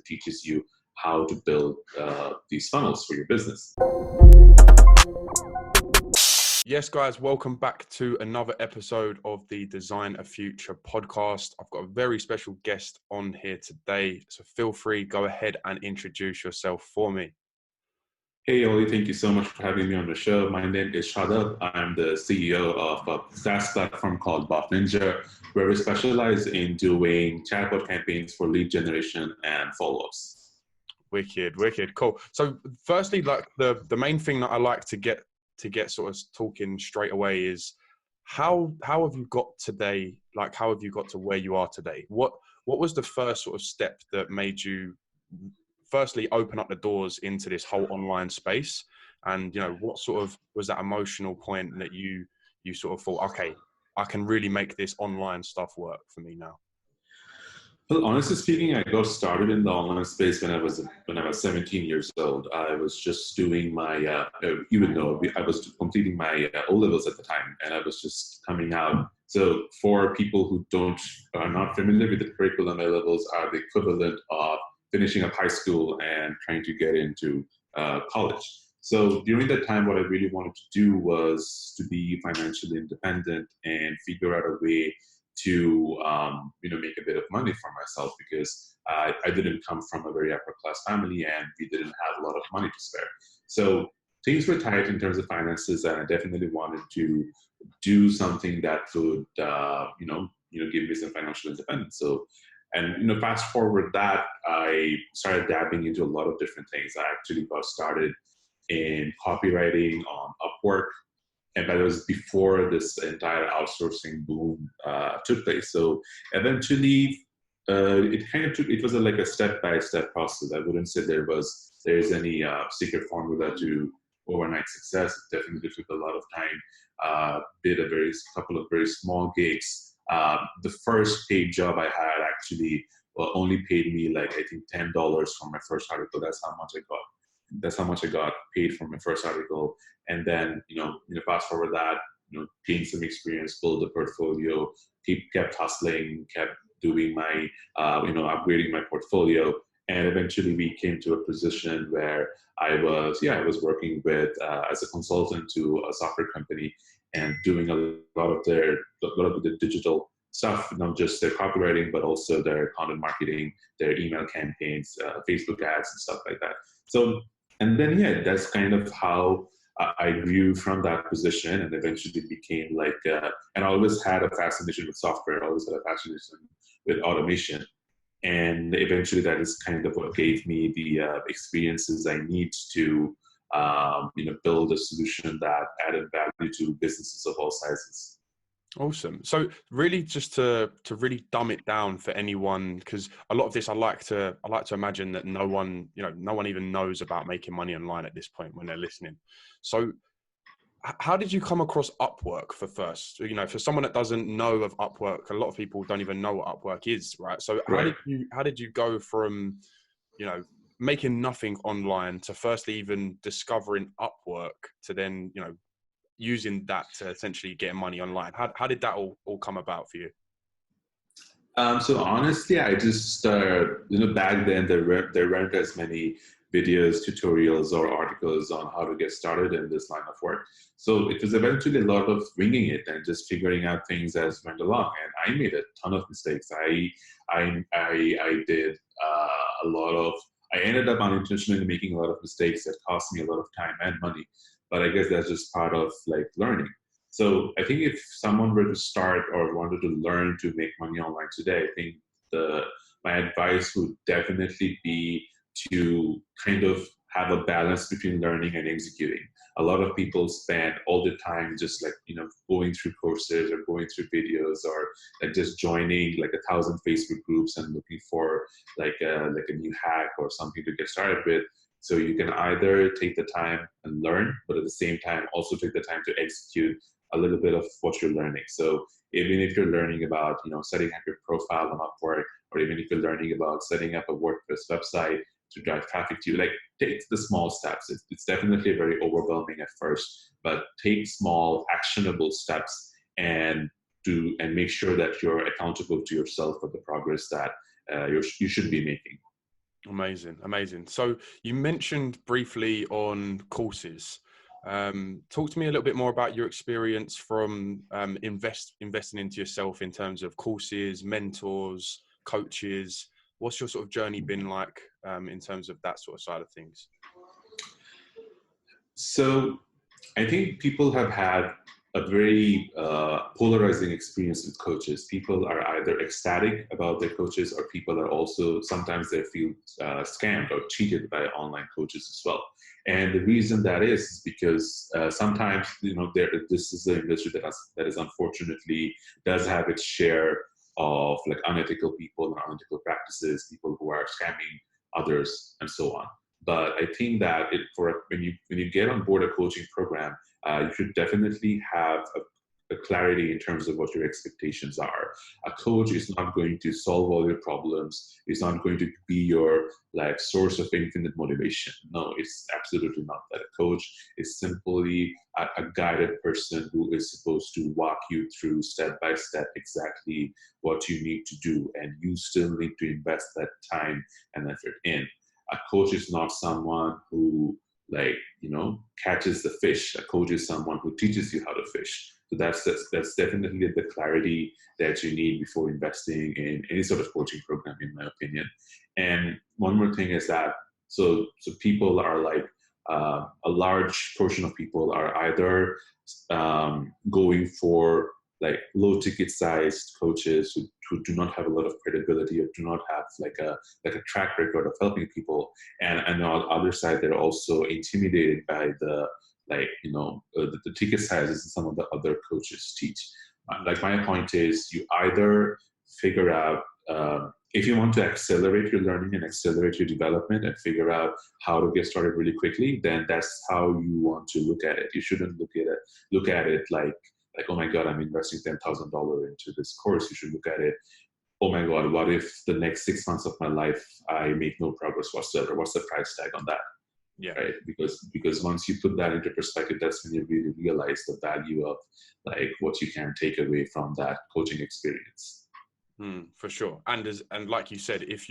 teaches you how to build these funnels for your business. Yes, guys, welcome back to another episode of the Design a Future podcast. I've got a very special guest on here today, so feel free, go ahead and introduce yourself for me. Hey, Olley, thank you so much for having me on the show. My name is Shadab. I'm the CEO of a SaaS platform called Bot Ninja, where we specialize in doing chatbot campaigns for lead generation and follow-ups. Wicked, cool. So firstly, like the main thing that I like to get sort of talking straight away is how have you got today? Like, how have you got to where you are today? What was the first sort of step that made you firstly open up the doors into this whole online space? And, you know, what sort of was that emotional point that you sort of thought, okay, I can really make this online stuff work for me now? Well, honestly speaking, I got started in the online space when I was 17 years old. I was just doing my, even though I was completing my O levels at the time, and I was just coming out. So for people who are not familiar with the curriculum, A levels are the equivalent of finishing up high school and trying to get into college. So during that time, what I really wanted to do was to be financially independent and figure out a way to make a bit of money for myself, because I didn't come from a very upper class family and we didn't have a lot of money to spare. So things were tight in terms of finances, and I definitely wanted to do something that could give me some financial independence. So, and fast forward that, I started dabbling into a lot of different things. I actually got started in copywriting on Upwork. And that was before this entire outsourcing boom took place. So eventually, it was like a step-by-step process. I wouldn't say there's any secret formula to overnight success. It definitely took a lot of time. Did a couple of very small gigs. The first paid job I had actually only paid me like, I think, $10 for my first article. That's how much I got paid for my first article. And then, fast forward that, gained some experience, build a portfolio, kept hustling, kept doing my, upgrading my portfolio. And eventually we came to a position where I was working with, as a consultant to a software company and doing a lot of the digital stuff, not just their copywriting, but also their content marketing, their email campaigns, Facebook ads and stuff like that. So, and then, that's kind of how I grew from that position, and eventually became like, and I always had a fascination with software, I always had a fascination with automation. And eventually that is kind of what gave me the experiences I need to, build a solution that added value to businesses of all sizes. Awesome. So really just to really dumb it down for anyone, because a lot of this I like to imagine that no one even knows about making money online at this point when they're listening. So how did you come across Upwork for someone that doesn't know of Upwork? A lot of people don't even know what Upwork is, right? So how did you go from, making nothing online to firstly even discovering Upwork to then, using that to essentially get money online? How did that all come about for you? So honestly, I just, back then there weren't as many videos, tutorials, or articles on how to get started in this line of work. So it was eventually a lot of winging it and just figuring out things as went along. And I made a ton of mistakes. I did I ended up unintentionally making a lot of mistakes that cost me a lot of time and money. But I guess that's just part of like learning. So I think if someone were to start or wanted to learn to make money online today, I think my advice would definitely be to kind of have a balance between learning and executing. A lot of people spend all the time just like, going through courses or going through videos or like just joining like 1,000 Facebook groups and looking for like a new hack or something to get started with. So you can either take the time and learn, but at the same time also take the time to execute a little bit of what you're learning. So even if you're learning about, setting up your profile on Upwork, or even if you're learning about setting up a WordPress website to drive traffic to you, like take the small steps. It's definitely very overwhelming at first, but take small actionable steps and make sure that you're accountable to yourself for the progress that you should be making. Amazing, amazing. So you mentioned briefly on courses. Talk to me a little bit more about your experience from investing into yourself in terms of courses, mentors, coaches. What's your sort of journey been like in terms of that sort of side of things? So I think people have had a very polarizing experience with coaches. People are either ecstatic about their coaches, or people are also sometimes they feel scammed or cheated by online coaches as well. And the reason that is because sometimes this is an industry that is unfortunately does have its share of like unethical people and unethical practices, people who are scamming others, and so on. But I think that when you get on board a coaching program, you should definitely have a clarity in terms of what your expectations are. A coach is not going to solve all your problems. It's not going to be your like source of infinite motivation. No, it's absolutely not that. A coach is simply a guided person who is supposed to walk you through step by step exactly what you need to do, and you still need to invest that time and effort in. A coach is not someone who catches the fish. A coach is someone who teaches you how to fish. So that's definitely the clarity that you need before investing in any sort of coaching program, in my opinion. And one more thing is that so people are like a large portion of people are either going for like low ticket sized coaches who do not have a lot of credibility or do not have like a track record of helping people, and on the other side they're also intimidated by the ticket sizes that some of the other coaches teach. Like my point is, you either figure out if you want to accelerate your learning and accelerate your development and figure out how to get started really quickly, then that's how you want to look at it. You shouldn't look at it like, oh my God, I'm investing $10,000 into this course. You should look at it, oh my God, what if the next 6 months of my life I make no progress whatsoever? What's the price tag on that? Yeah. Right. Because once you put that into perspective, that's when you really realize the value of like what you can take away from that coaching experience. For sure. And like you said, if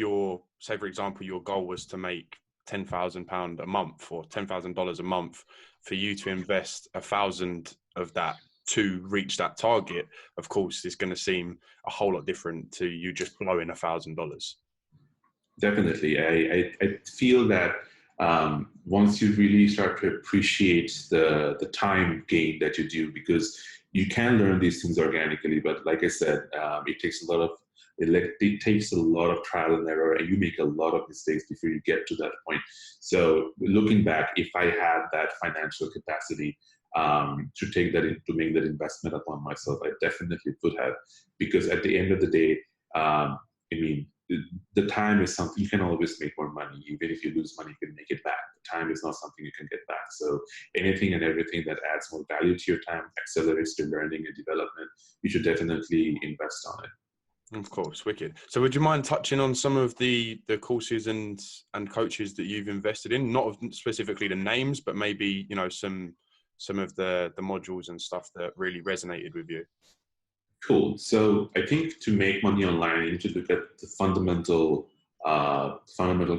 say for example, your goal was to make £10,000 a month or $10,000 a month, for you to invest 1,000 of that to reach that target, of course, it's going to seem a whole lot different to you just blowing $1,000. Definitely. I feel that once you really start to appreciate the time gain that you do, because you can learn these things organically, but like I said, it takes a lot of trial and error, and you make a lot of mistakes before you get to that point. So looking back, if I had that financial capacity to take that to make that investment upon myself, I definitely would have, because at the end of the day, the time is something you can always make more money. Even if you lose money, you can make it back. The time is not something you can get back. So anything and everything that adds more value to your time, accelerates your learning and development, you should definitely invest on it. Of course, wicked. So would you mind touching on some of the courses and coaches that you've invested in? Not specifically the names, but maybe, some of the modules and stuff that really resonated with you. Cool. So I think to make money online, you need to look at the fundamental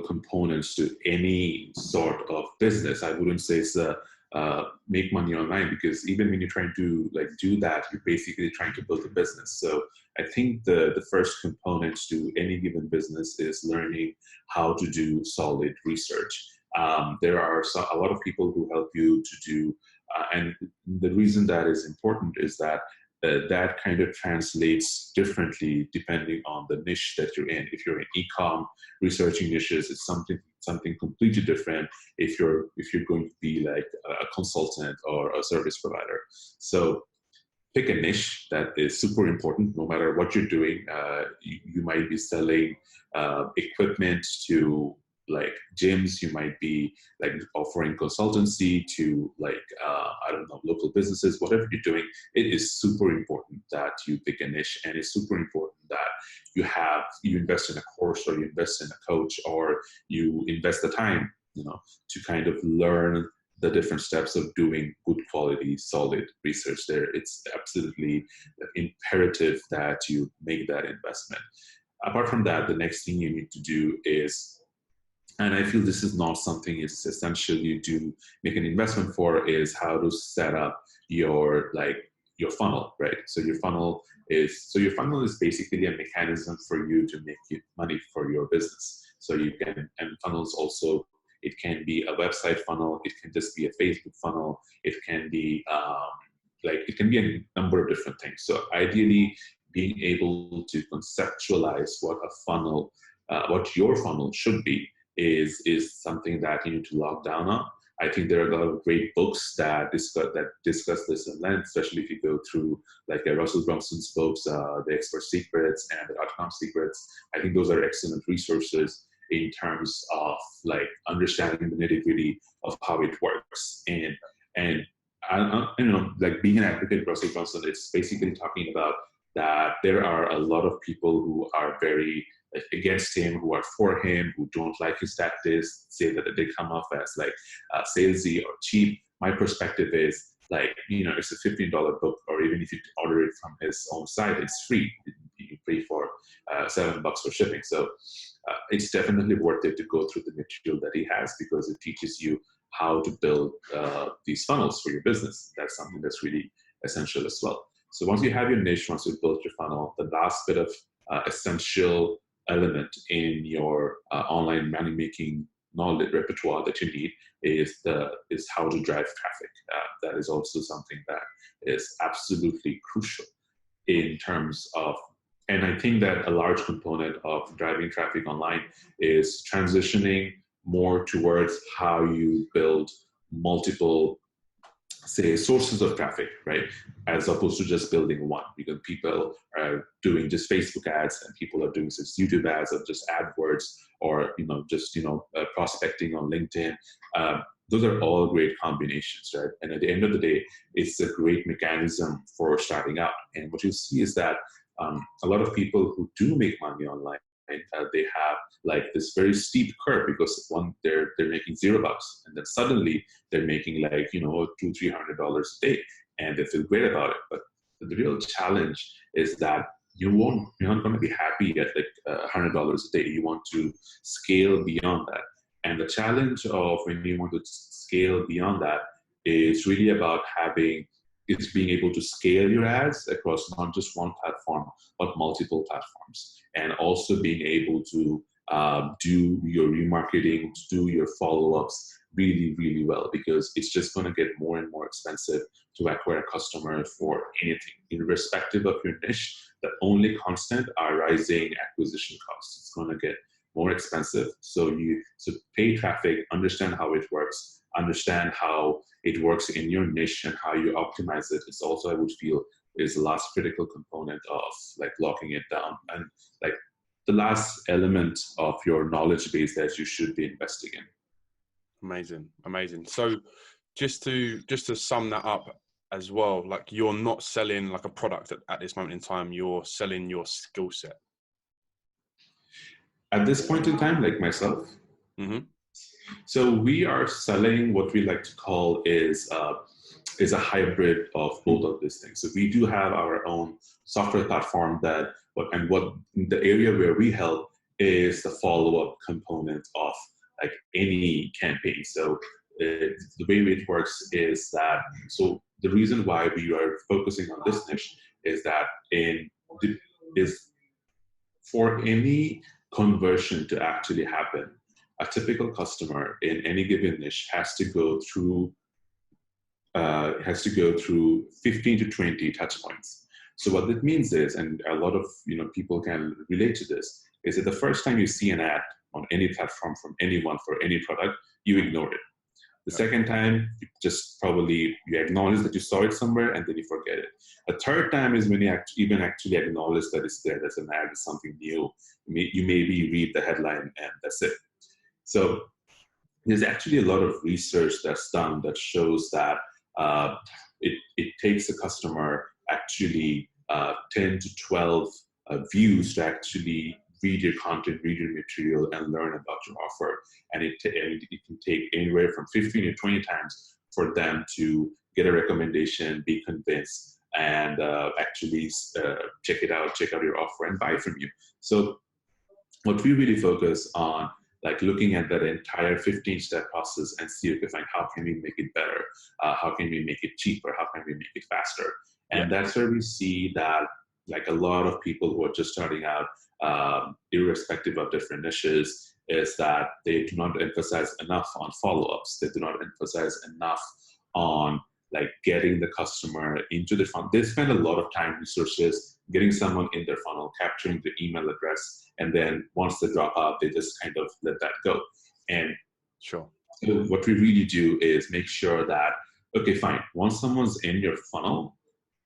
components to any sort of business. I wouldn't say it's make money online, because even when you're trying to do that, you're basically trying to build a business. So I think the first components to any given business is learning how to do solid research. There are a lot of people who help you to do, and the reason that is important is that that kind of translates differently depending on the niche that you're in. If you're in e-com, researching niches is something completely different if you're going to be like a consultant or a service provider. So pick a niche that is super important no matter what you're doing. You might be selling equipment to like gyms, you might be like offering consultancy to local businesses. Whatever you're doing, it is super important that you pick a niche, and it's super important that you invest in a course, or you invest in a coach, or you invest the time to kind of learn the different steps of doing good quality solid research. There, it's absolutely imperative that you make that investment. Apart from that, the next thing you need to do is And I feel this is not something it's essential you do make an investment for, is how to set up your your funnel, right? Your funnel is basically a mechanism for you to make money for your business. So you can, and funnels also, it can be a website funnel, it can just be a Facebook funnel, it can be it can be a number of different things. So ideally, being able to conceptualize what a funnel, what your funnel should be, is something that you need to lock down on. I think there are a lot of great books that discuss this in length, especially if you go through like Russell Brunson's books, The Expert Secrets and the .com Secrets. I think those are excellent resources in terms of like understanding the nitty-gritty of how it works. And you know, like being an advocate of Russell Brunson, it's basically talking about that there are a lot of people who are very against him, who are for him, who don't like his tactics, say that they come off as like salesy or cheap. My perspective is like, you know, it's a $15 book, or even if you order it from his own site, it's free. You pay for $7 for shipping. So it's definitely worth it to go through the material that he has, because it teaches you how to build these funnels for your business. That's something that's really essential as well. So once you have your niche, once you've built your funnel, the last bit of essential element in your online money making knowledge repertoire that you need is how to drive traffic. That is also something that is absolutely crucial in terms of, and I think that a large component of driving traffic online is transitioning more towards how you build multiple, say, sources of traffic, right? As opposed to just building one, because people are doing just Facebook ads, and people are doing just YouTube ads, or just AdWords, or prospecting on LinkedIn. Those are all great combinations, right? And at the end of the day, it's a great mechanism for starting out. And what you see is that a lot of people who do make money online, they have like this very steep curve, because one, they're making $0, and then suddenly they're making like $200-300 a day, and they feel great about it. But the real challenge is that you're not going to be happy at like $100 a day. You want to scale beyond that, and the challenge of when you want to scale beyond that is really about being able to scale your ads across not just one platform, but multiple platforms, and also being able to do your remarketing, do your follow-ups really, really well, because it's just going to get more and more expensive to acquire a customer for anything, irrespective of your niche. The only constant are rising acquisition costs. It's going to get more expensive. So pay traffic, understand how it works, understand how it works in your niche and how you optimize it. It's also, I would feel, is the last critical component of like locking it down, and like the last element of your knowledge base that you should be investing in. Amazing. So just to sum that up as well, like you're not selling like a product at this moment in time, you're selling your skill set. At this point in time, like myself, mm-hmm. So we are selling what we like to call is a hybrid of both of these things. So we do have our own software platform what the area where we help is the follow-up component of like any campaign. So the way it works is that, so the reason why we are focusing on this niche is that for any conversion to actually happen, a typical customer in any given niche has to go through 15 to 20 touch points. So what that means is, and a lot of people can relate to this, is that the first time you see an ad on any platform from anyone for any product, you ignore it. The second time, you just probably you acknowledge that you saw it somewhere, and then you forget it. A third time is when you even actually acknowledge that it's there, there's an ad, it's something new. You maybe read the headline and that's it. So there's actually a lot of research that's done that shows that it takes a customer actually 10 to 12 views to actually read your content, read your material, and learn about your offer. And it can take anywhere from 15 to 20 times for them to get a recommendation, be convinced, and actually check out your offer and buy from you. So what we really focus on like looking at that entire 15-step process and see, okay, fine, how can we make it better? How can we make it cheaper? How can we make it faster? And that's where we see that like a lot of people who are just starting out, irrespective of different niches, is that they do not emphasize enough on follow-ups. They do not emphasize enough on like getting the customer into the funnel. They spend a lot of time, resources, getting someone in their funnel, capturing the email address, and then once they drop out, they just kind of let that go. And sure, so what we really do is make sure that, okay, fine, once someone's in your funnel,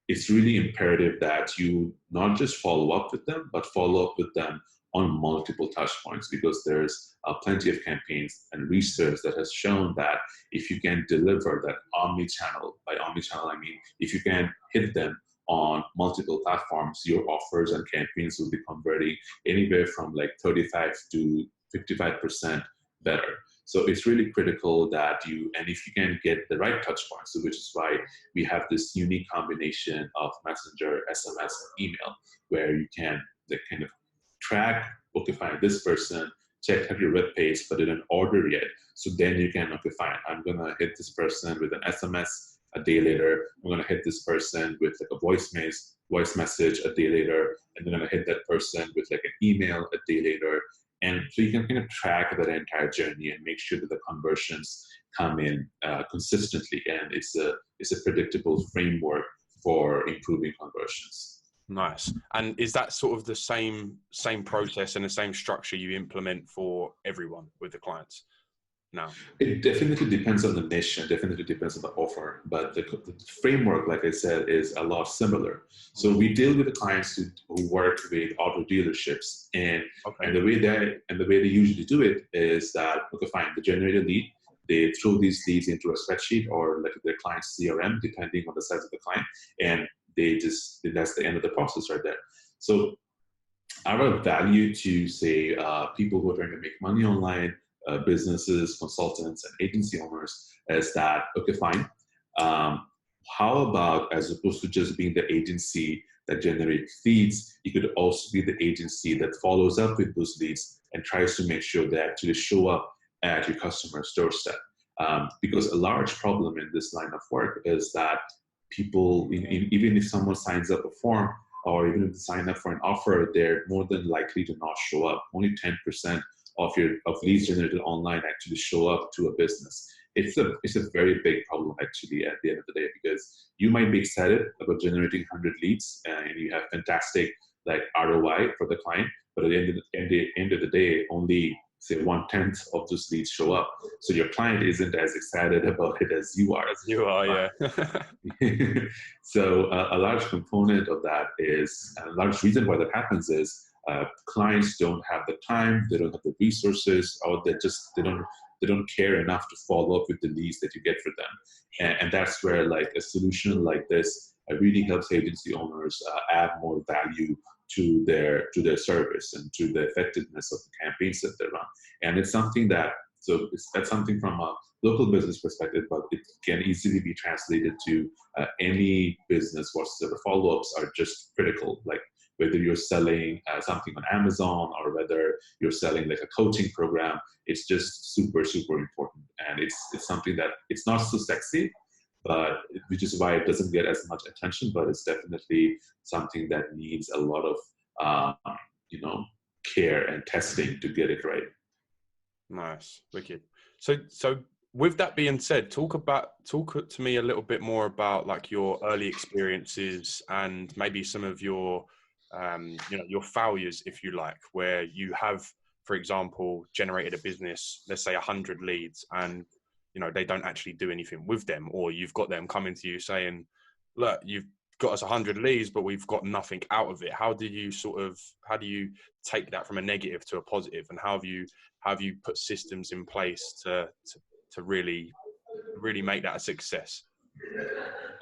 it's really imperative that you not just follow up with them, but follow up with them on multiple touch points, because there's plenty of campaigns and research that has shown that if you can deliver that omni-channel, by omni-channel I mean if you can hit them on multiple platforms, your offers and campaigns will be converting anywhere from like 35 to 55% better. So it's really critical that and if you can get the right touch points, so which is why we have this unique combination of Messenger, SMS, and email, where you can kind of track, okay, fine, this person checked out your web page but didn't order yet. So then you can, okay, fine, I'm gonna hit this person with an SMS a day later. I'm gonna hit this person with like a voice message a day later, and then I'm gonna hit that person with like an email a day later. And so you can kind of track that entire journey and make sure that the conversions come in consistently, and it's a predictable framework for improving conversions. Nice. And is that sort of the same process and the same structure you implement for everyone with the clients now? It definitely depends on the niche and definitely depends on the offer, but the framework, like I said, is a lot similar. So we deal with the clients who work with auto dealerships, and the way they usually do it is that, okay, fine, they generate a lead, they throw these leads into a spreadsheet or like their client's CRM, depending on the size of the client, and that's the end of the process right there. So our value to, say, people who are trying to make money online, businesses, consultants, and agency owners, is that, okay, fine, how about, as opposed to just being the agency that generates leads, you could also be the agency that follows up with those leads and tries to make sure they actually show up at your customer's doorstep. Because a large problem in this line of work is that people, even if someone signs up a form, or even if they sign up for an offer, they're more than likely to not show up. Only 10% of leads generated online actually show up to a business. It's a very big problem actually at the end of the day, because you might be excited about generating 100 leads and you have fantastic like ROI for the client, but at the end of the day, only say 1/10 of those leads show up. So your client isn't as excited about it as you are. Yeah. So a large component of that is, and a large reason why that happens is clients don't have the time, they don't have the resources, or they don't care enough to follow up with the leads that you get for them. And that's where like a solution like this really helps agency owners add more value to their service and to the effectiveness of the campaigns that they run. And it's something that's something from a local business perspective, but it can easily be translated to any business where the follow-ups are just critical. Like whether you're selling something on Amazon or whether you're selling like a coaching program, it's just super, super important. And it's something that it's not so sexy, but which is why it doesn't get as much attention, but it's definitely something that needs a lot of care and testing to get it right. Nice, wicked. So with that being said, talk to me a little bit more about like your early experiences and maybe some of your your failures, if you like, where you have, for example, generated a business, let's say 100 leads, and they don't actually do anything with them, or you've got them coming to you saying, look, you've got us 100 leads, but we've got nothing out of it. How do you take that from a negative to a positive, and how have you put systems in place to really make that a success?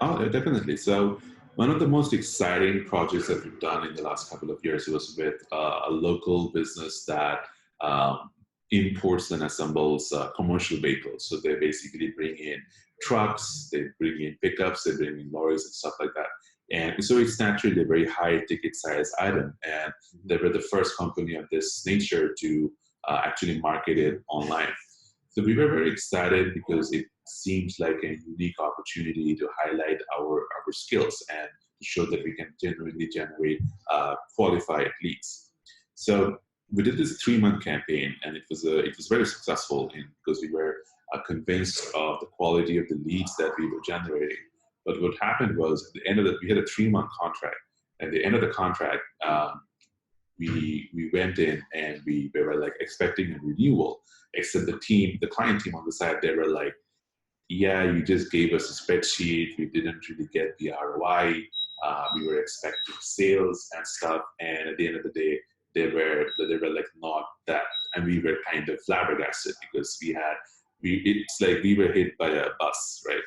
Oh, definitely. So one of the most exciting projects that we've done in the last couple of years was with a local business that imports and assembles commercial vehicles. So they basically bring in trucks, they bring in pickups, they bring in lorries and stuff like that. And so it's naturally a very high ticket size item. And they were the first company of this nature to actually market it online. So we were very excited because it seems like a unique opportunity to highlight our skills and to show that we can genuinely generate qualified leads. So we did this 3-month campaign, and it was very successful because we were convinced of the quality of the leads that we were generating. But what happened was, at the end of we had a 3-month contract. At the end of the contract, we went in and we were like expecting a renewal, except the client team on the side, they were like, yeah, you just gave us a spreadsheet. We didn't really get the ROI. We were expecting sales and stuff. And at the end of the day, they were like not that. And we were kind of flabbergasted because it's like we were hit by a bus, right?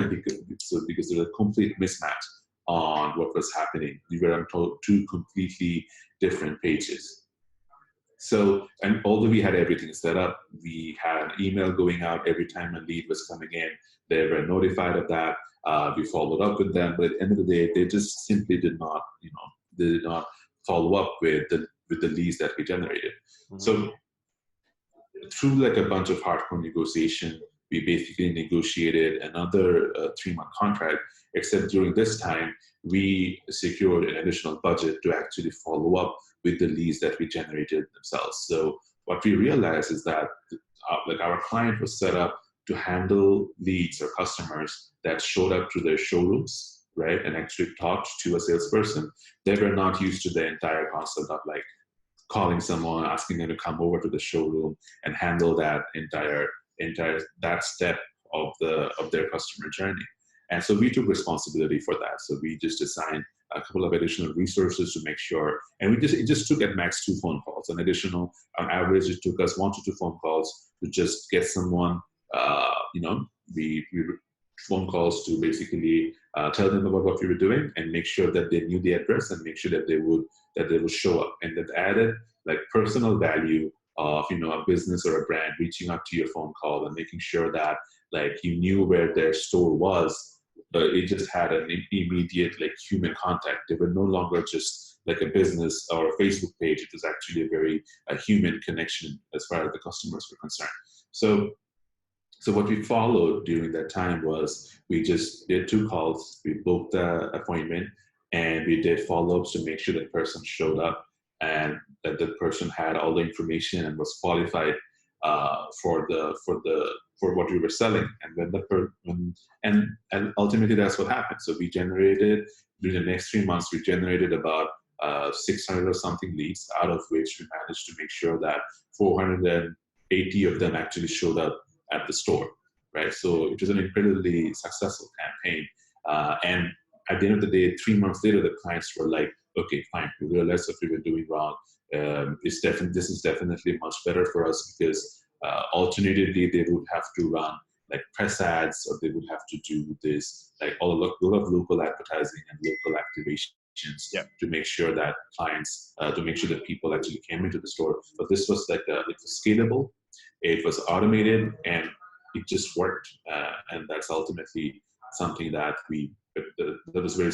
because there was a complete mismatch on what was happening. We were on two completely different pages. So, and although we had everything set up, we had an email going out every time a lead was coming in. They were notified of that. We followed up with them, but at the end of the day, they just simply did not follow up with the leads that we generated. Mm-hmm. So, through like a bunch of hardcore negotiation, we basically negotiated another 3-month contract. Except during this time, we secured an additional budget to actually follow up with the leads that we generated themselves. So what we realized is that our client was set up to handle leads or customers that showed up to their showrooms, right, and actually talked to a salesperson. They were not used to the entire concept of like calling someone, asking them to come over to the showroom and handle that entire that step of their customer journey. And so we took responsibility for that. So we just assigned a couple of additional resources to make sure, and it just took at max 2 phone calls. An additional, on average, it took us 1 to 2 phone calls to just get someone, we phone calls to basically tell them about what we were doing and make sure that they knew the address and make sure that they would show up. And that added like personal value of, a business or a brand reaching out to your phone call and making sure that like you knew where their store was. But it just had an immediate like human contact. They were no longer just like a business or a Facebook page. It was actually a human connection as far as the customers were concerned. So what we followed during that time was we just did 2 calls. We booked the appointment and we did follow-ups to make sure that person showed up and that the person had all the information and was qualified for what we were selling. And and ultimately that's what happened. So we generated, during the next 3 months, we generated about 600 or something leads, out of which we managed to make sure that 480 of them actually showed up at the store, right? So it was an incredibly successful campaign. And at the end of the day, 3 months later, the clients were like, okay, fine, we realized what we were doing wrong. This is definitely much better for us because alternatively, they would have to run like press ads, or they would have to do this like a lot of local advertising and local activations to make sure that clients, to make sure that people actually came into the store. But this was like it was scalable, it was automated, and it just worked. And that's ultimately something that that was a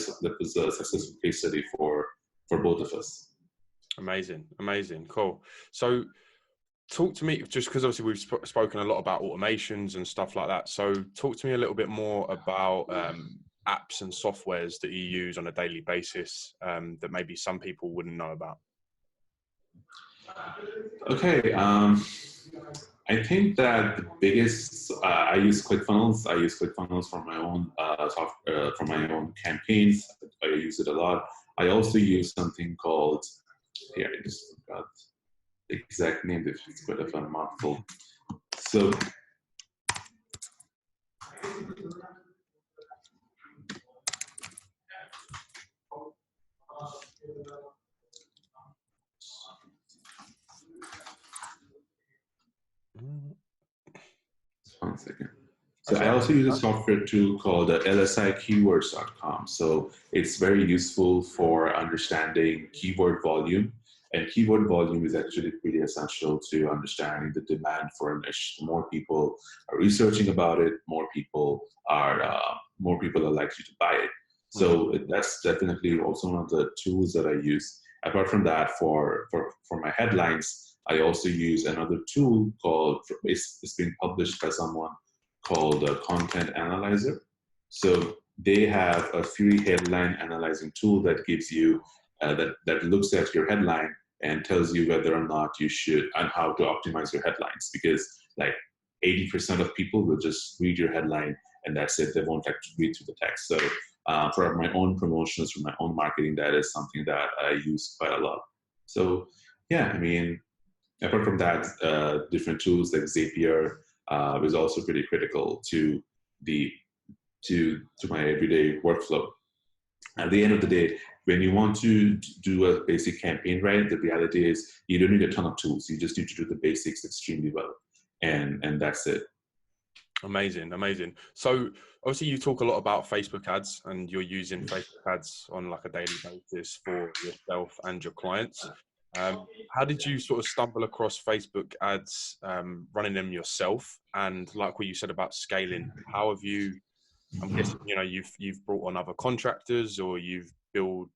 successful case study for both of us. Amazing, cool. So talk to me, just because obviously we've spoken a lot about automations and stuff like that. So talk to me a little bit more about apps and softwares that you use on a daily basis that maybe some people wouldn't know about. Okay. I think that the biggest, I use ClickFunnels. I use ClickFunnels for my own for my own campaigns. I use it a lot. I also use something called, here, I just forgot the exact name. It's quite of a mouthful. So, one second. So I also use a software tool called lsikeywords.com. So it's very useful for understanding keyword volume. And keyword volume is actually pretty essential to understanding the demand for a niche. More people are researching about it, more people are likely to buy it. So that's definitely also one of the tools that I use. Apart from that, for my headlines, I also use another tool called, it's been published by someone called Content Analyzer. So they have a free headline analyzing tool that gives you, that looks at your headline and tells you whether or not you should, and how to optimize your headlines. Because like 80% of people will just read your headline and that's it. They won't actually read through the text. So for my own promotions, for my own marketing, that is something that I use quite a lot. So yeah, I mean, apart from that, different tools like Zapier is also pretty critical to my everyday workflow. At the end of the day, when you want to do a basic campaign, right, the reality is you don't need a ton of tools. You just need to do the basics extremely well, and that's it. Amazing, amazing. So obviously you talk a lot about Facebook ads, and you're using Facebook ads on like a daily basis for yourself and your clients. How did you sort of stumble across Facebook ads, running them yourself? And like what you said about scaling, how have you, I'm guessing, you know, you've brought on other contractors, or you've built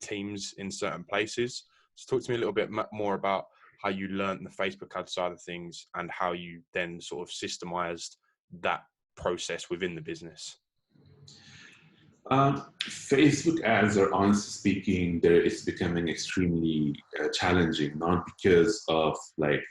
teams in certain places. So talk to me a little bit more about how you learned the Facebook ad side of things, and how you then sort of systemized that process within the business. Facebook ads are, honestly speaking, it's becoming extremely challenging, not because of like,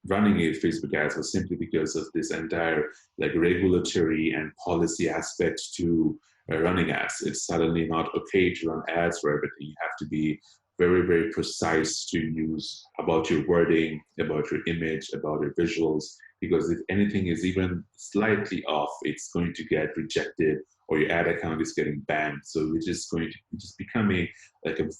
running a Facebook ads, but simply because of this entire like regulatory and policy aspect to running ads. It's suddenly not okay to run ads for everything. You have to be very, very precise to use about your wording, about your image, about your visuals, because if anything is even slightly off, it's going to get rejected, or your ad account is getting banned. So it's just going to just become a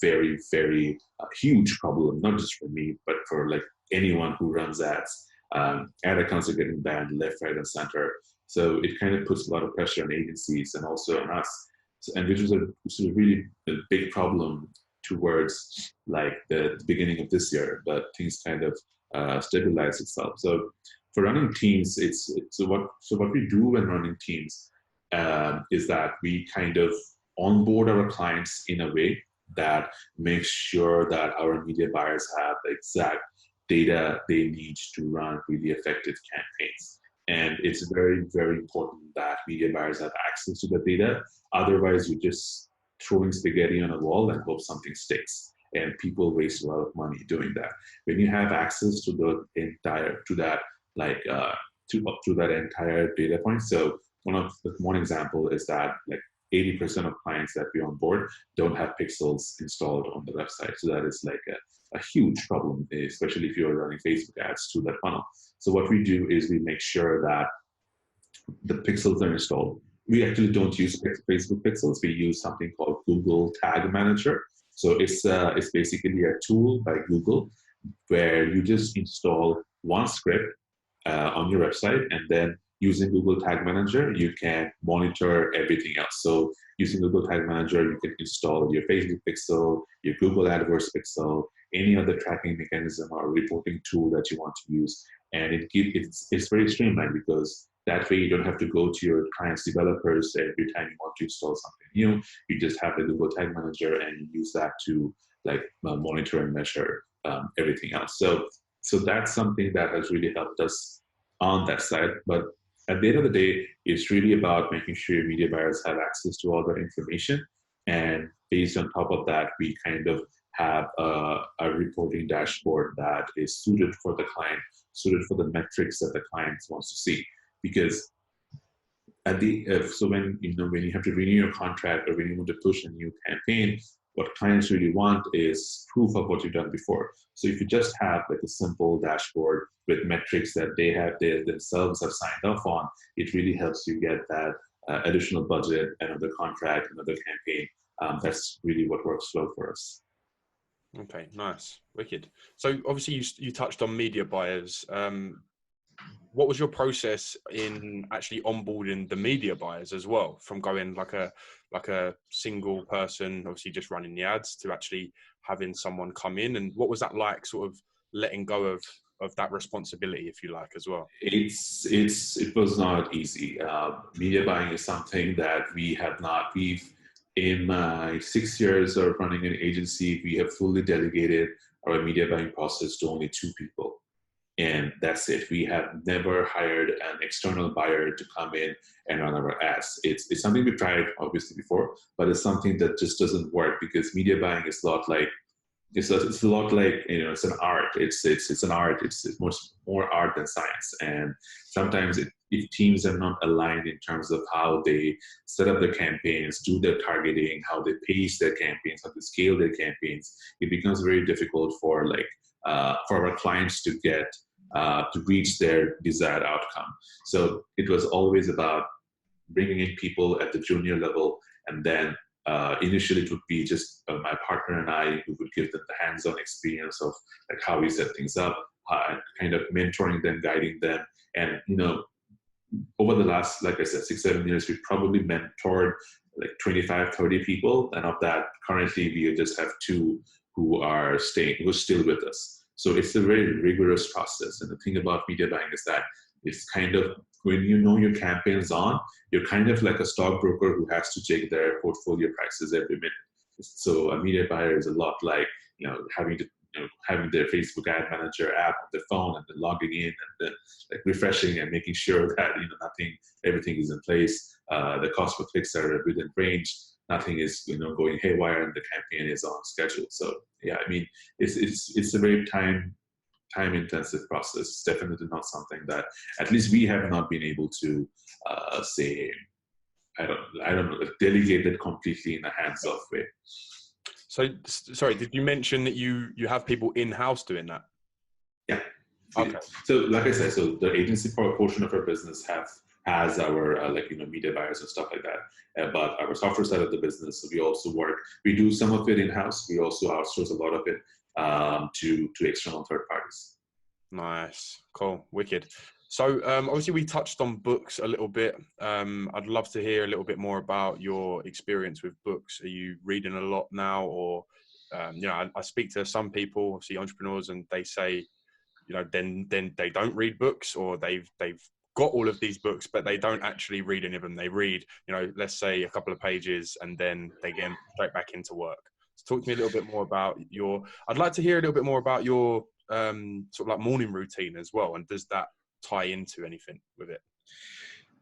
very, very huge problem, not just for me, but for like anyone who runs ads. Ad accounts are getting banned left, right, and center. So it kind of puts a lot of pressure on agencies and also on us. So, and which was a really big problem towards like the beginning of this year, but things kind of stabilized itself. So for running teams, so what we do when running teams is that we kind of onboard our clients in a way that makes sure that our media buyers have the exact data they need to run really effective campaigns. And it's very, very important that media buyers have access to the data. Otherwise, you're just throwing spaghetti on a wall and hope something sticks. And people waste a lot of money doing that. When you have access to the entire, to that entire data point. So one example is that like 80% of clients that we onboard don't have pixels installed on the website. So that is like a huge problem, especially if you're running Facebook ads through that funnel. So what we do is we make sure that the pixels are installed. We actually don't use Facebook pixels. We use something called Google Tag Manager. So it's basically a tool by Google where you just install one script on your website, and then using Google Tag Manager, you can monitor everything else. So using Google Tag Manager, you can install your Facebook pixel, your Google AdWords pixel, any other tracking mechanism or reporting tool that you want to use. And it's very streamlined, because that way you don't have to go to your client's developers every time you want to install something new. You just have the Google Tag Manager and you use that to like monitor and measure everything else. So that's something that has really helped us on that side. But at the end of the day, it's really about making sure your media buyers have access to all that information. And based on top of that, we kind of have a reporting dashboard that is suited for the client, suited for the metrics that the client wants to see. Because so when you have to renew your contract, or when you want to push a new campaign, what clients really want is proof of what you've done before. So if you just have like a simple dashboard with metrics that they themselves have signed off on, it really helps you get that additional budget, another contract, another campaign. That's really what works well for us. Okay, nice, wicked. So obviously you touched on media buyers. What was your process in actually onboarding the media buyers as well, from going like a single person, obviously just running the ads, to actually having someone come in? And what was that like, sort of letting go of that responsibility, if you like, as well? It was not easy. Media buying is something that in my 6 years of running an agency, we have fully delegated our media buying process to only 2 people. And that's it. We have never hired an external buyer to come in and run our ads. It's something we've tried obviously before, but it's something that just doesn't work because media buying is a lot like it's a lot like, you know, it's an art. It's an art. It's more art than science. And sometimes if teams are not aligned in terms of how they set up their campaigns, do their targeting, how they pace their campaigns, how they scale their campaigns, it becomes very difficult for our clients to get to reach their desired outcome. So it was always about bringing in people at the junior level, and then initially it would be just my partner and I who would give them the hands-on experience of like how we set things up, kind of mentoring them, guiding them. And, you know, over the last, like I said, 6-7 years, we've probably mentored like 25, 30 people. And of that, currently we just have 2 who are still with us. So it's a very rigorous process. And the thing about media buying is that it's kind of, when you know your campaign's on, you're kind of like a stockbroker who has to check their portfolio prices every minute. So a media buyer is a lot like, you know, having their Facebook ad manager app on their phone and then logging in and then like refreshing and making sure that, you know, everything is in place. The cost per clicks are within range. Nothing is, you know, going haywire, and the campaign is on schedule. So yeah, I mean, it's a very time-intensive process. It's definitely not something that at least we have not been able to say, I don't know, delegate it completely in a hands-off way. So, sorry, did you mention that you have people in-house doing that? Yeah. Okay. So, like I said, so the agency portion of our business has our media buyers and stuff like that. But our software side of the business, we do some of it in-house. We also outsource a lot of it to external third parties. Nice, cool, wicked. So obviously we touched on books a little bit. I'd love to hear a little bit more about your experience with books. Are you reading a lot now, or you know, I speak to some people, obviously entrepreneurs, and they say, you know, then they don't read books, or they've got all of these books, but they don't actually read any of them. They read, you know, let's say a couple of pages, and then they get straight back into work. So talk to me a little bit more about I'd like to hear a little bit more about your sort of like morning routine as well, and does that tie into anything with it?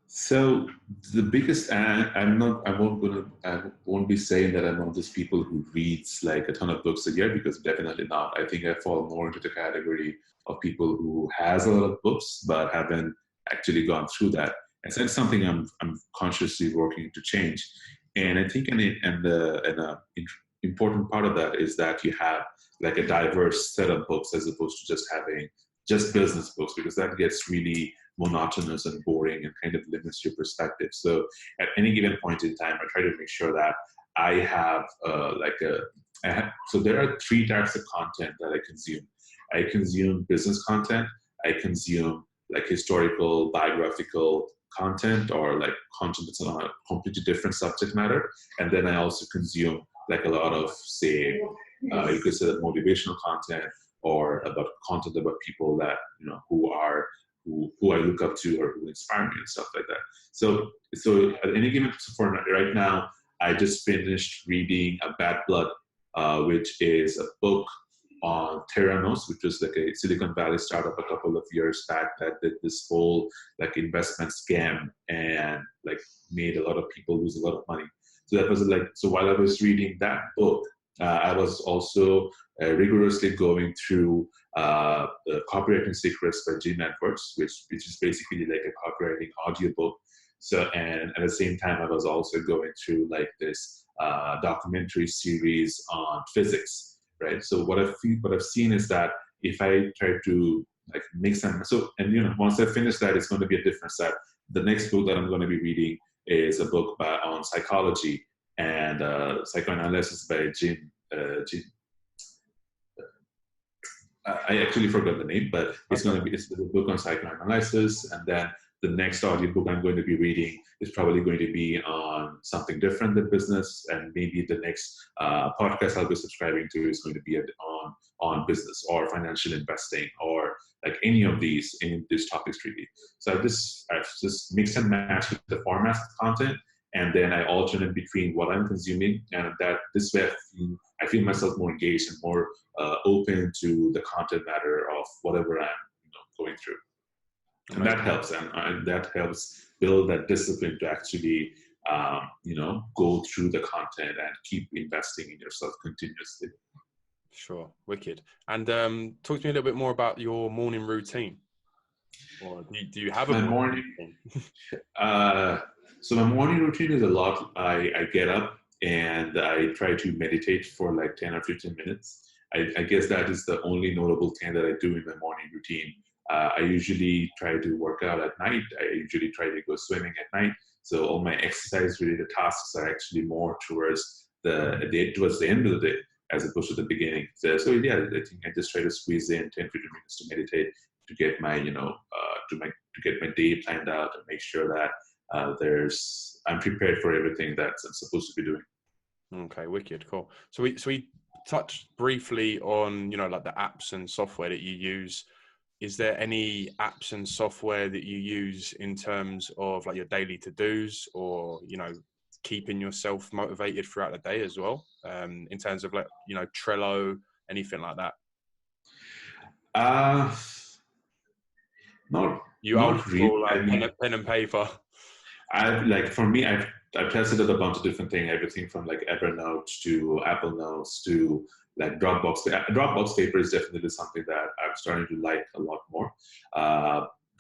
So the biggest, I won't be saying that I'm one of those people who reads like a ton of books a year, because definitely not. I think I fall more into the category of people who has a lot of books but haven't actually gone through that. And so that's something I'm consciously working to change. And I think an important part of that is that you have like a diverse set of books, as opposed to just having just business books, because that gets really monotonous and boring and kind of limits your perspective. So at any given point in time, I try to make sure that I have so there are 3 types of content that I consume. I consume business content, I consume like historical, biographical content, or like content that's on a completely different subject matter. And then I also consume like a lot of, say, you could say that motivational content, or about content about people that, you know, who I look up to or who inspire me and stuff like that. So at any given, for right now, I just finished reading A Bad Blood, which is a book on Theranos, which was like a Silicon Valley startup a couple of years back that did this whole like investment scam and like made a lot of people lose a lot of money. So that was like, so while I was reading that book, I was also rigorously going through the Copywriting Secrets by Jim Edwards, which is basically like a copywriting audiobook. So, and at the same time, I was also going through like this documentary series on physics, right? So what I've seen is that if I try to like mix them, so, and you know, once I finish that, it's going to be a different set. The next book that I'm going to be reading is a book on psychology and psychoanalysis by Jim. I actually forgot the name, but it's a book on psychoanalysis. And then the next audiobook I'm going to be reading is probably going to be on something different than business. And maybe the next podcast I'll be subscribing to is going to be on business or financial investing, or like any of these topics really. So I've just mix and match with the format of content. and then I alternate between what I'm consuming, and that this way I feel myself more engaged and more open to the content matter of whatever I'm going through. And that helps, and that helps build that discipline to actually, go through the content and keep investing in yourself continuously. Sure, wicked. And talk to me a little bit more about your morning routine. Or do you have a morning routine? So my morning routine is a lot. I get up and I try to meditate for like 10 or 15 minutes. I guess that is the only notable thing that I do in my morning routine. I usually try to work out at night. I usually try to go swimming at night. So all my exercise-related tasks are actually more towards the end of the day, as opposed to the beginning. So yeah, I think I just try to squeeze in 10, 15 minutes to meditate, to get my, to get my day planned out and make sure that I'm prepared for everything that I'm supposed to be doing. Okay, wicked, cool. So we touched briefly on, like the apps and software that you use. Is there any apps and software that you use in terms of like your daily to-dos, or, keeping yourself motivated throughout the day as well? In terms of like, Trello, anything like that? Not old school, really. like pen and paper. I've tested out a bunch of different things, everything from like Evernote to Apple Notes to like Dropbox. Dropbox paper is definitely something that I'm starting to like a lot more.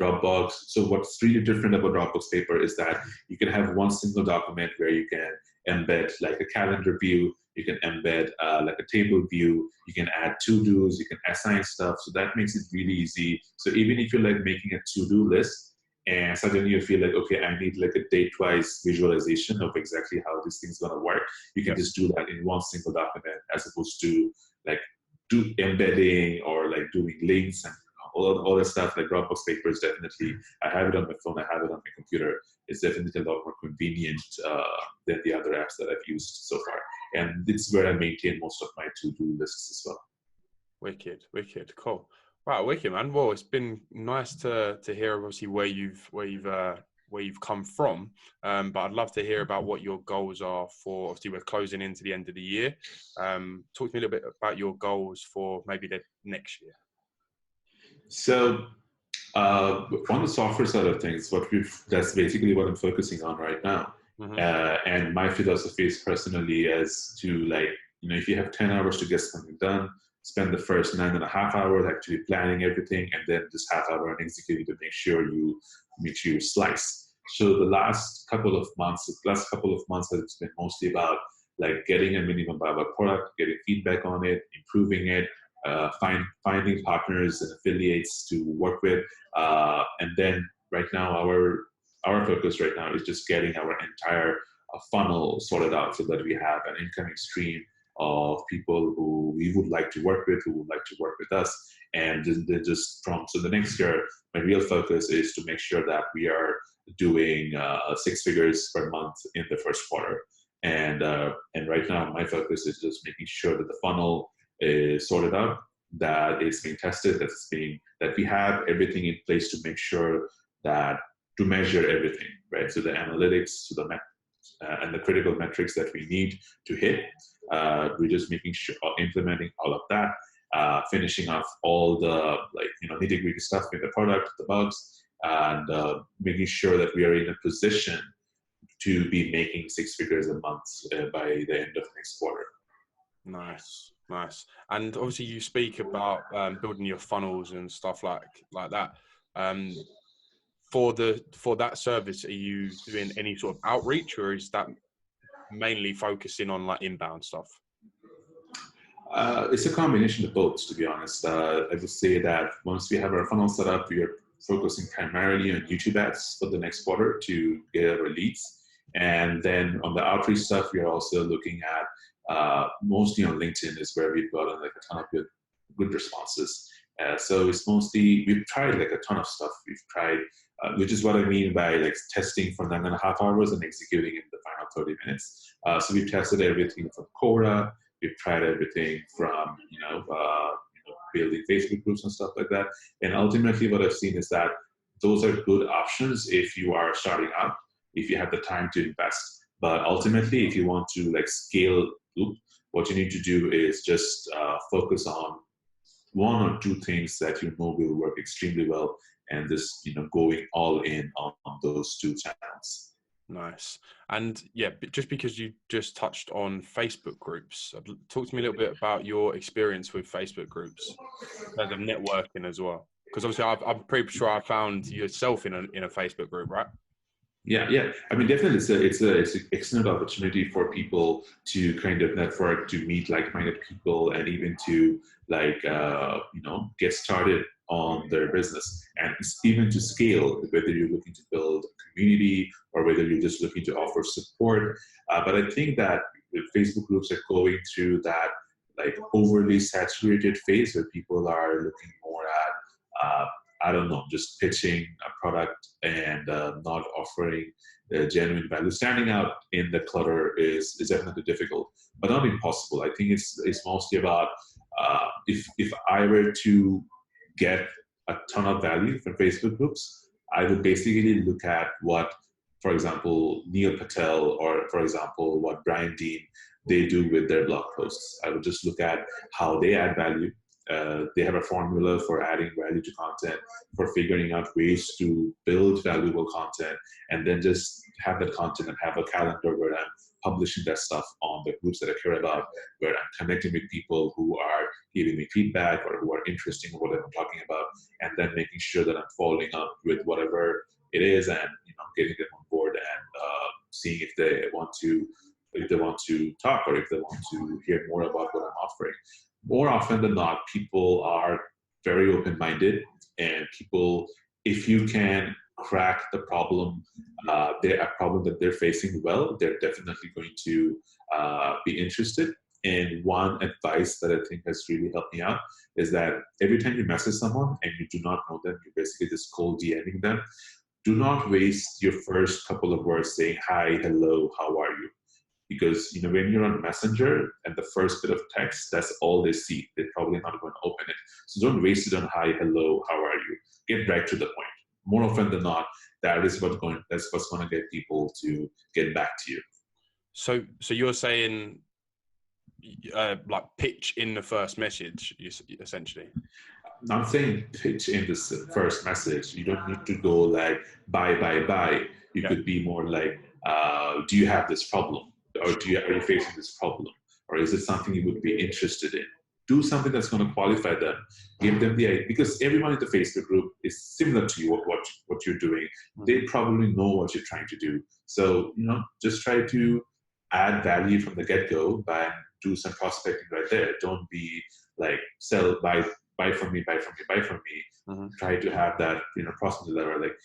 Dropbox. So what's really different about Dropbox paper is that you can have one single document where you can embed like a calendar view, you can embed like a table view, you can add to-dos, you can assign stuff. So that makes it really easy. So even if you're like making a to-do list, and suddenly you feel like, okay, I need like a date-wise visualization of exactly how this thing's gonna work. You can just do that in one single document, as opposed to like do embedding or like doing links and all that stuff. Like Dropbox paper is definitely, I have it on my phone, I have it on my computer. It's definitely a lot more convenient than the other apps that I've used so far. And it's where I maintain most of my to-do lists as well. Wicked, cool. Wow, wicked, man. Well, it's been nice to hear obviously where you've come from. But I'd love to hear about what your goals are for, obviously we're closing into the end of the year. Talk to me a little bit about your goals for maybe the next year. So on the software side of things, that's basically what I'm focusing on right now. Mm-hmm. And my philosophy is personally as to like, if you have 10 hours to get something done, spend the first 9.5 hours actually planning everything, and then just half hour and executing to make sure you slice. So the last couple of months has been mostly about like getting a minimum viable product, getting feedback on it, improving it, finding partners and affiliates to work with, and then right now our focus right now is just getting our entire funnel sorted out so that we have an incoming stream of people who we would like to work with, who would like to work with us. And then so the next year, my real focus is to make sure that we are doing 6 figures per month in the first quarter. And right now, my focus is just making sure that the funnel is sorted out, that it's being tested, that we have everything in place to make sure to measure everything, right? So the analytics, and the critical metrics that we need to hit. We're just making sure, implementing all of that, finishing off all the nitty-gritty stuff with the product, the bugs, and making sure that we are in a position to be making 6 figures a month by the end of next quarter. Nice. And obviously you speak about building your funnels and stuff like that. For that service, are you doing any sort of outreach, or is that mainly focusing on like inbound stuff? It's a combination of both, to be honest. I would say that once we have our funnel set up, we are focusing primarily on YouTube ads for the next quarter to get our leads. And then on the outreach stuff, we are also looking at mostly on LinkedIn is where we've gotten like a ton of good responses. So it's mostly, we've tried like a ton of stuff. We've tried, which is what I mean by like testing for 9.5 hours and executing in the final 30 minutes. So we've tested everything from Quora. We've tried everything from, building Facebook groups and stuff like that. And ultimately what I've seen is that those are good options if you are starting out, if you have the time to invest. But ultimately, if you want to like scale, what you need to do is just focus on one or two things that you know will work extremely well, and just going all in on those two channels. Nice. And yeah, just because you just touched on Facebook groups, talk to me a little bit about your experience with Facebook groups and networking as well. Because obviously, I'm pretty sure I found yourself in a Facebook group, right? Yeah. I mean, definitely, it's an excellent opportunity for people to kind of network, to meet like-minded people, and even to like get started on their business, and even to scale. Whether you're looking to build a community or whether you're just looking to offer support. But I think that the Facebook groups are going through that like overly saturated phase where people are looking more at I don't know, just pitching a product and not offering genuine value. Standing out in the clutter is definitely difficult, but not impossible. I think it's mostly about if I were to get a ton of value from Facebook groups, I would basically look at what, for example, Neil Patel, or for example, what Brian Dean, they do with their blog posts. I would just look at how they add value. They have a formula for adding value to content, for figuring out ways to build valuable content, and then just have that content and have a calendar where I'm publishing that stuff on the groups that I care about, where I'm connecting with people who are giving me feedback or who are interested in what I'm talking about, and then making sure that I'm following up with whatever it is, and getting them on board and seeing if they want to talk or if they want to hear more about what I'm offering. More often than not, people are very open-minded, and people, if you can crack the problem, a problem that they're facing well, they're definitely going to be interested. And one advice that I think has really helped me out is that every time you message someone and you do not know them, you're basically just cold DMing them. Do not waste your first couple of words saying, hi, hello, how are you? Because when you're on Messenger and the first bit of text, that's all they see. They're probably not going to open it. So don't waste it on hi, hello, how are you? Get right to the point. More often than not, that's what's going to get people to get back to you. So you're saying like pitch in the first message, essentially? I'm saying pitch in this first message. You don't need to go like buy. You could be more like, do you have this problem? Or are you facing this problem? Or is it something you would be interested in? Do something that's going to qualify them. Give them the idea, because everyone in the Facebook group is similar to you, what you're doing. They probably know what you're trying to do. So, just try to add value from the get-go by do some prospecting right there. Don't be like buy from me. Mm-hmm. Try to have that, process level. Like,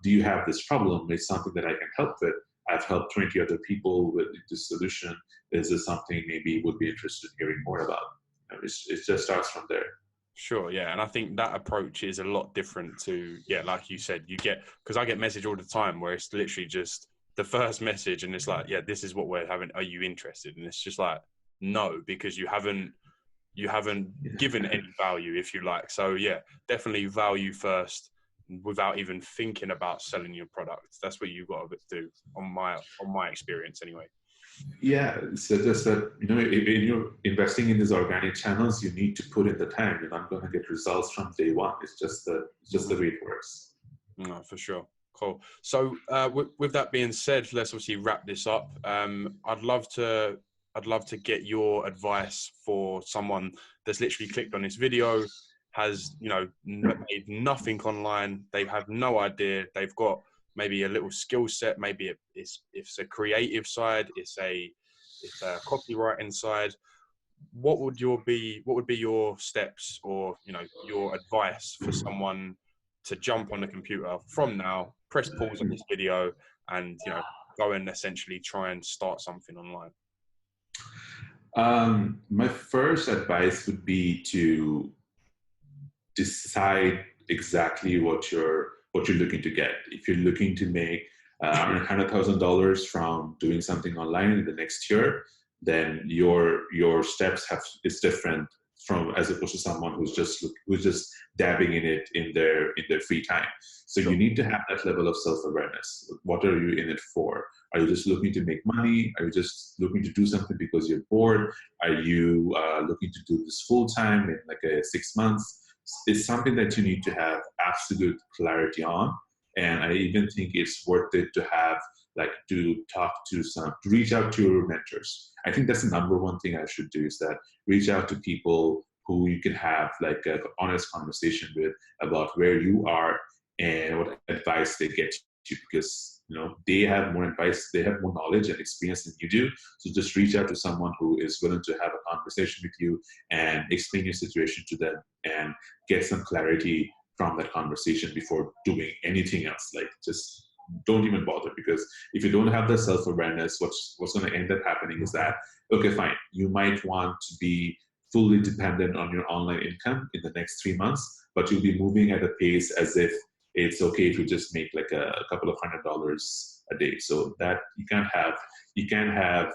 do you have this problem? It's something that I can help with. I've helped 20 other people with this solution. Is this something maybe you would be interested in hearing more about? It just starts from there. Sure, yeah. And I think that approach is a lot different to, like you said, because I get message all the time where it's literally just the first message and it's like, yeah, this is what we're having. Are you interested? And it's just like, no, because you haven't given any value, if you like. So yeah, definitely value first, without even thinking about selling your product. That's what you've got to do, on my experience anyway. Yeah, so just that, when you're investing in these organic channels, you need to put in the time. You're not going to get results from day one. It's just the way it works. No, for sure. Cool. So with that being said, let's obviously wrap this up. I'd love to get your advice for someone that's literally clicked on this video, has made nothing online. They have no idea. They've got maybe a little skill set. Maybe it's a creative side. It's a copywriting side. What would be your steps, or your advice for someone to jump on the computer from now, press pause on this video, and go and essentially try and start something online? My first advice would be to decide exactly what you're looking to get. If you're looking to make $100,000 from doing something online in the next year, then your steps is different from, as opposed to someone who's just dabbing in it in their free time. So you need to have that level of self-awareness. What are you in it for? Are you just looking to make money? Are you just looking to do something because you're bored? Are you looking to do this full time in like 6 months? It's something that you need to have absolute clarity on. And I even think it's worth it to have, like, to reach out to your mentors. I think that's the number one thing I should do, is that reach out to people who you can have like an honest conversation with about where you are and what advice they get you, because they have more advice, they have more knowledge and experience than you do. So just reach out to someone who is willing to have a conversation with you and explain your situation to them and get some clarity from that conversation before doing anything else. Like, just don't even bother, because if you don't have the self-awareness, what's going to end up happening is that, okay, fine, you might want to be fully dependent on your online income in the next 3 months, but you'll be moving at a pace as if it's okay if you just make like a couple of $100 a day. So that you can't have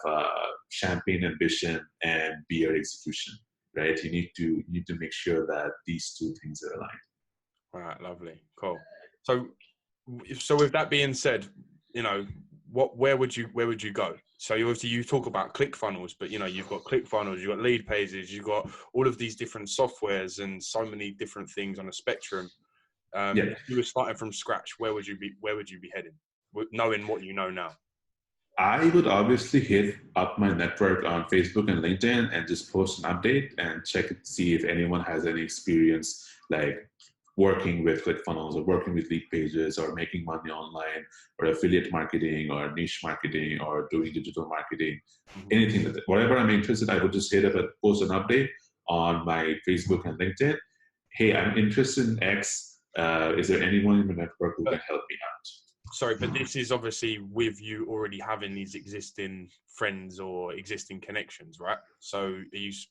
champagne ambition and beer execution, right? You need to make sure that these two things are aligned. All right, lovely, cool. So with that being said, where would you go? So you talk about ClickFunnels, but you've got ClickFunnels, you've got lead pages, you've got all of these different softwares and so many different things on a spectrum. If you were starting from scratch, where would you be heading, knowing what you know now? I would obviously hit up my network on Facebook and LinkedIn and just post an update and check to see if anyone has any experience, like working with ClickFunnels or working with lead pages or making money online or affiliate marketing or niche marketing or doing digital marketing, anything like that. Whatever I'm interested, I would just hit up and post an update on my Facebook and LinkedIn. Hey, I'm interested in X. Is there anyone in my network who can help me out? Sorry, but this is obviously with you already having these existing friends or existing connections, right? So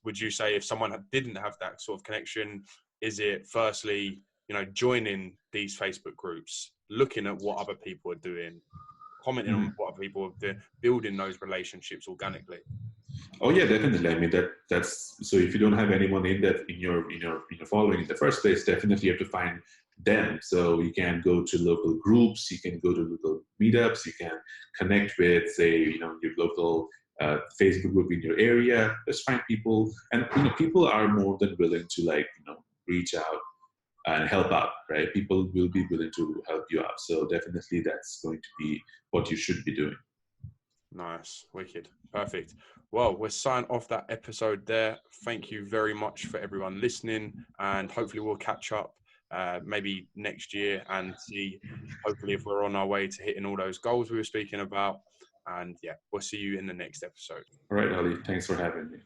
would you say if someone didn't have that sort of connection, is it firstly, joining these Facebook groups, looking at what other people are doing, commenting on what other people are doing, building those relationships organically? Oh yeah, definitely. I mean, that's so. If you don't have anyone in your following in the first place, definitely you have to find them. So you can go to local groups, you can go to local meetups, you can connect with, say, your local Facebook group in your area. Just find people, and people are more than willing to reach out and help out, right? People will be willing to help you out. So definitely that's going to be what you should be doing. Nice, wicked, perfect. Well, we'll sign off that episode there. Thank you very much for everyone listening, and hopefully we'll catch up maybe next year and see hopefully if we're on our way to hitting all those goals we were speaking about. And yeah, we'll see you in the next episode. All right, Olley, thanks for having me.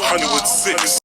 Hollywood 6.